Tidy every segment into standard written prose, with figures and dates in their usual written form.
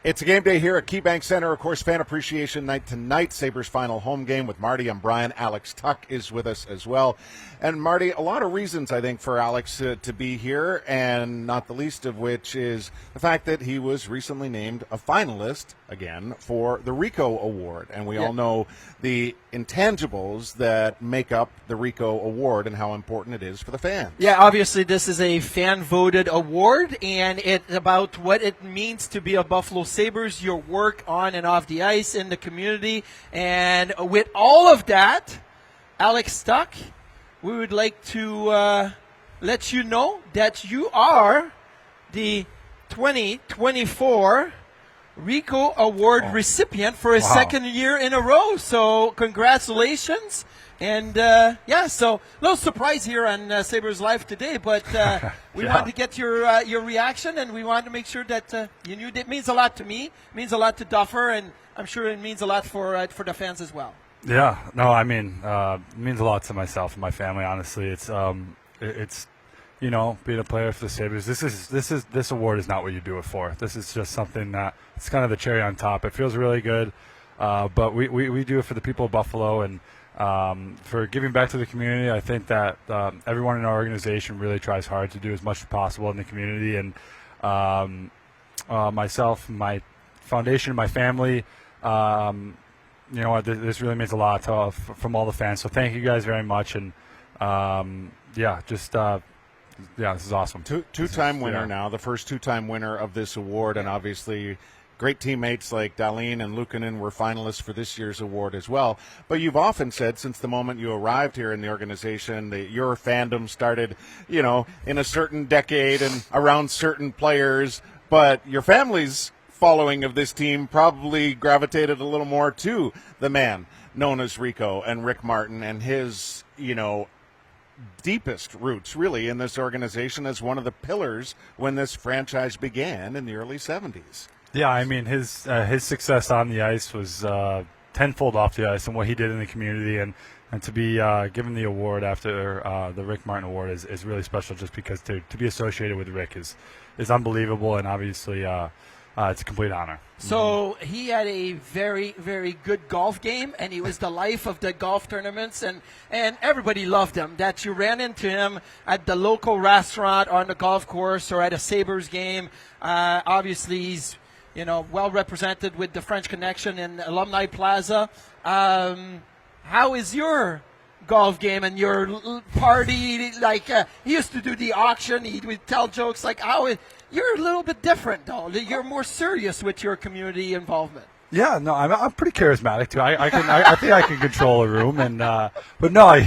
It's a game day here at KeyBank Center. Of course, Fan Appreciation Night tonight. Sabres' final home game with Marty and Brian. Alex Tuch is with us as well. And Marty, a lot of reasons, I think, for Alex to be here, and not the least of which is the fact that he was recently named a finalist, again, for the Rico Award. And we all know the intangibles that make up the Rico Award and how important it is for the fans. Yeah, obviously this is a fan-voted award, and it's about what it means to be a Buffalo Sabres, your work on and off the ice in the community. And with all of that, Alex Tuch, we would like to let you know that you are the 2024 Rico Award recipient for a second year in a row. So congratulations. And, so a little surprise here on Sabres Live today, but we wanted to get your reaction, and we wanted to make sure that you knew it means a lot to me, it means a lot to Duffer, and I'm sure it means a lot for the fans as well. Yeah, no, I mean, it means a lot to myself and my family, honestly. It's being a player for the Sabres, this award is not what you do it for. This is just something that, it's kind of the cherry on top. It feels really good, but we do it for the people of Buffalo, and for giving back to the community. I think that everyone in our organization really tries hard to do as much as possible in the community, and myself, my foundation, my family, this really means a lot from all the fans. So thank you guys very much, and this is awesome. Two-time winner now, the first two-time winner of this award, and obviously great teammates like Dahlin and Luukkonen were finalists for this year's award as well. But you've often said since the moment you arrived here in the organization that your fandom started, in a certain decade and around certain players, but your family's following of this team probably gravitated a little more to the man known as Rico and Rick Martin and his, deepest roots really in this organization as one of the pillars when this franchise began in the early 70s. Yeah, I mean, his success on the ice was tenfold off the ice, and what he did in the community, and to be given the award after the Rick Martin Award is really special, just because to be associated with Rick is unbelievable, and obviously it's a complete honor. So he had a very, very good golf game, and he was the life of the golf tournaments, and everybody loved him. That you ran into him at the local restaurant, on the golf course, or at a Sabres game. Obviously, he's well represented with the French Connection in Alumni Plaza. How is your golf game and your party? Like, he used to do the auction. He would tell jokes like, you're a little bit different, though. You're more serious with your community involvement. Yeah, no, I'm pretty charismatic too. I think I can control a room, and but no,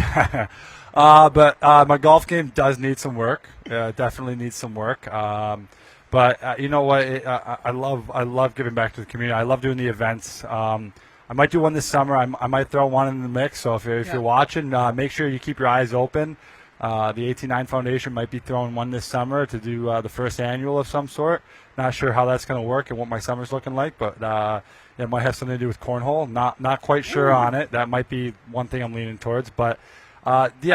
but my golf game does need some work. Definitely needs some work. But you know what? I love giving back to the community. I love doing the events. I might do one this summer. I might throw one in the mix. So if you're watching, make sure you keep your eyes open. The 89 Foundation might be throwing one this summer to do the first annual of some sort. Not sure how that's going to work and what my summer's looking like, but it might have something to do with cornhole. Not quite sure on it. That might be one thing I'm leaning towards. But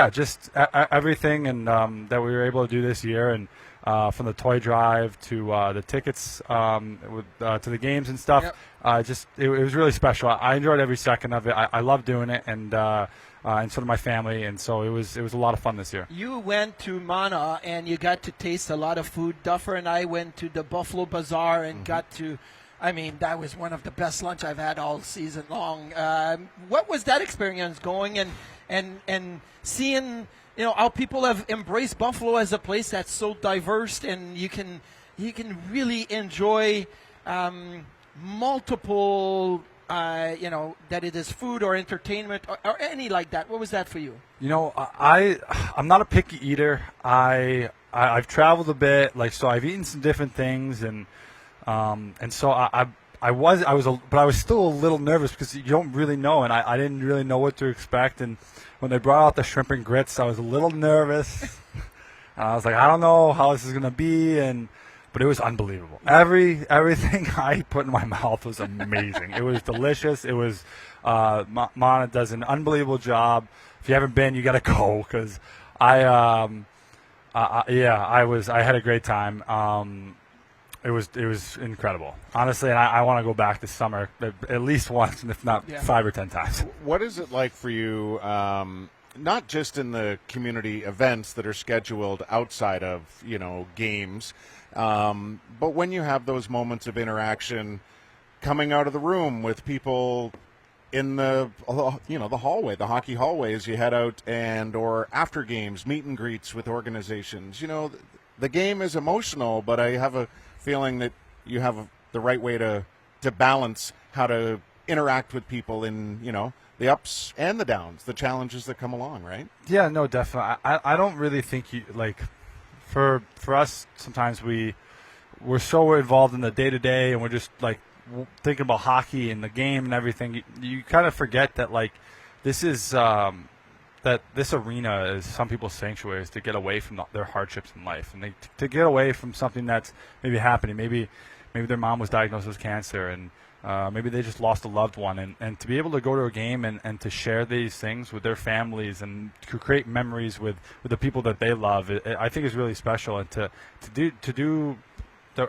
just everything and that we were able to do this year, and from the toy drive to the tickets to the games and stuff. Yep. It was really special. I enjoyed every second of it. I love doing it, and so did my family, and so it was a lot of fun this year. You went to Mana, and you got to taste a lot of food. Duffer and I went to the Buffalo Bazaar and got to, that was one of the best lunch I've had all season long. What was that experience going and seeing, how people have embraced Buffalo as a place that's so diverse, and you can really enjoy multiple, that it is food or entertainment or any like that. What was that for you? I'm not a picky eater. I've traveled a bit, so I've eaten some different things, and so I was still a little nervous because you don't really know, and I didn't really know what to expect. And when they brought out the shrimp and grits, I was a little nervous. I was like, I don't know how this is going to be, but it was unbelievable. Everything I put in my mouth was amazing. It was delicious. It was Mana does an unbelievable job. If you haven't been, you got to go, because I had a great time. It was incredible, honestly, and I want to go back this summer at least once, and if not 5 or 10 times. What is it like for you, not just in the community events that are scheduled outside of games, but when you have those moments of interaction, coming out of the room with people in the the hallway, the hockey hallway, as you head out, or after games, meet and greets with organizations. The game is emotional, but I have a feeling that you have the right way to balance how to interact with people in the ups and the downs, the challenges that come along, right? Yeah, no, definitely. I don't really think for us, sometimes we're so involved in the day to day, and we're just thinking about hockey and the game and everything. You kind of forget that this is that this arena is some people's sanctuaries to get away from their hardships in life, and to get away from something that's maybe happening. Maybe their mom was diagnosed with cancer, and maybe they just lost a loved one, and to be able to go to a game and to share these things with their families and to create memories with the people that they love, I think is really special. And to do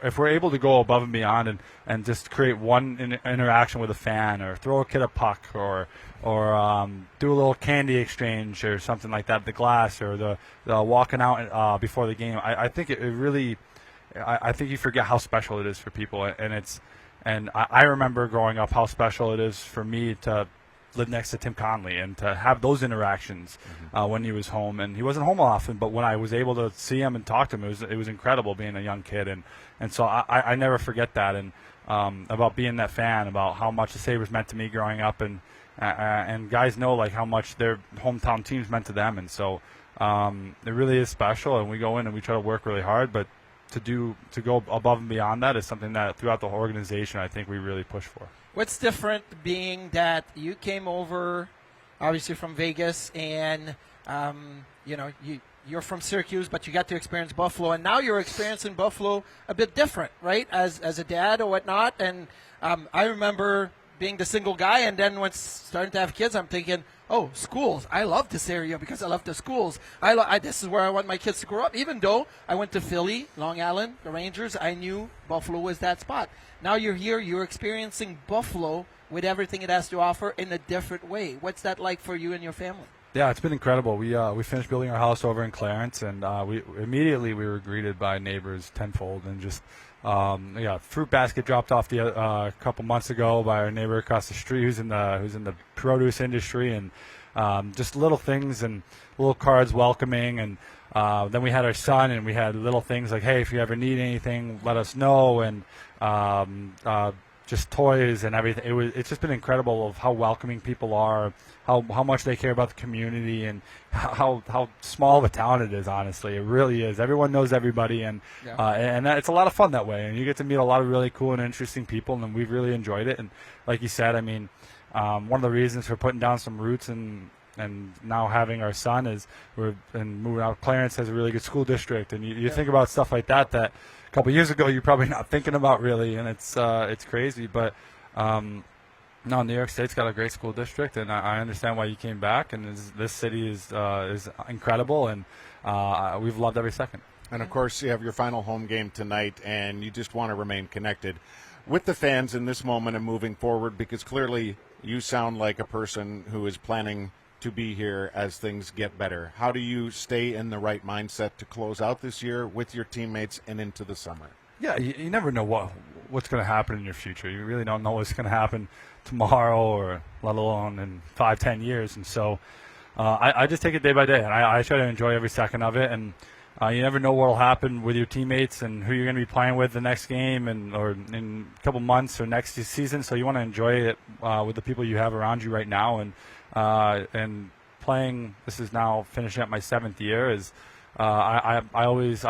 if we're able to go above and beyond and just create one interaction with a fan, or throw a kid a puck, or do a little candy exchange or something like that at the glass, or the walking out before the game, I think it really, I think you forget how special it is for people, and I remember growing up how special it is for me to live next to Tim Conley and to have those interactions when he was home. And he wasn't home often, but when I was able to see him and talk to him, it was incredible being a young kid. And so I never forget that, and about being that fan, about how much the Sabres meant to me growing up, and guys know how much their hometown teams meant to them. And so it really is special, and we go in and we try to work really hard, but to go above and beyond that is something that throughout the whole organization I think we really push for. What's different being that you came over, obviously from Vegas, and you're from Syracuse, but you got to experience Buffalo, and now you're experiencing Buffalo a bit different, right? As a dad or whatnot, and I remember being the single guy, and then when starting to have kids, I'm thinking, oh, schools. I love this area because I love the schools. This is where I want my kids to grow up. Even though I went to Philly, Long Island, the Rangers, I knew Buffalo was that spot. Now you're here, you're experiencing Buffalo with everything it has to offer in a different way. What's that like for you and your family? Yeah, it's been incredible. We finished building our house over in Clarence, and we were greeted by neighbors tenfold, and just fruit basket dropped off a couple months ago by our neighbor across the street who's in the produce industry, and just little things and little cards welcoming, and then we had our son, and we had little things like, hey, if you ever need anything, let us know, and just toys and everything. It's just been incredible of how welcoming people are, how much they care about the community, and how small of a town it is. Honestly, it really is. Everyone knows everybody, and it's a lot of fun that way. And you get to meet a lot of really cool and interesting people, and we've really enjoyed it. And like you said, I mean, one of the reasons for putting down some roots and now having our son is moving out. Clarence has a really good school district, and you think about stuff like that a couple years ago you're probably not thinking about really, and it's crazy. But no, New York State's got a great school district, and I understand why you came back. And this city is incredible, and we've loved every second. And of course, you have your final home game tonight, and you just want to remain connected with the fans in this moment and moving forward, because clearly you sound like a person who is planning to be here as things get better. How do you stay in the right mindset to close out this year with your teammates and into the summer? Yeah, you never know what's going to happen in your future. You really don't know what's going to happen tomorrow, or let alone in 5-10 years. And so I just take it day by day, and I try to enjoy every second of it. And you never know what will happen with your teammates and who you're going to be playing with the next game or in a couple months or next season. So you want to enjoy it with the people you have around you right now. And playing, this is now finishing up my 7th year, is I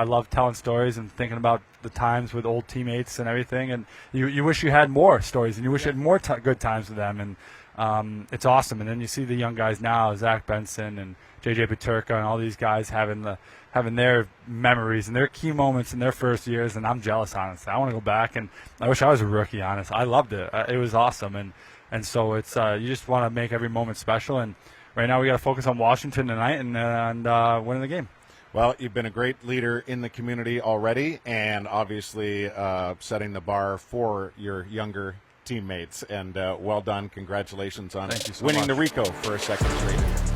love telling stories and thinking about the times with old teammates and everything. And you wish you had more stories, and you wish you had more good times with them. And it's awesome. And then you see the young guys now, Zach Benson and JJ Peterka and all these guys having their memories and their key moments in their first years. And I'm jealous, honestly. I want to go back, and I wish I was a rookie, honestly. I loved it. It was awesome. And so it's you just want to make every moment special. And right now we got to focus on Washington tonight and winning the game. Well, you've been a great leader in the community already, and obviously setting the bar for your younger teammates. And well done. Congratulations on Thank you so winning much. the RICO for a second straight year.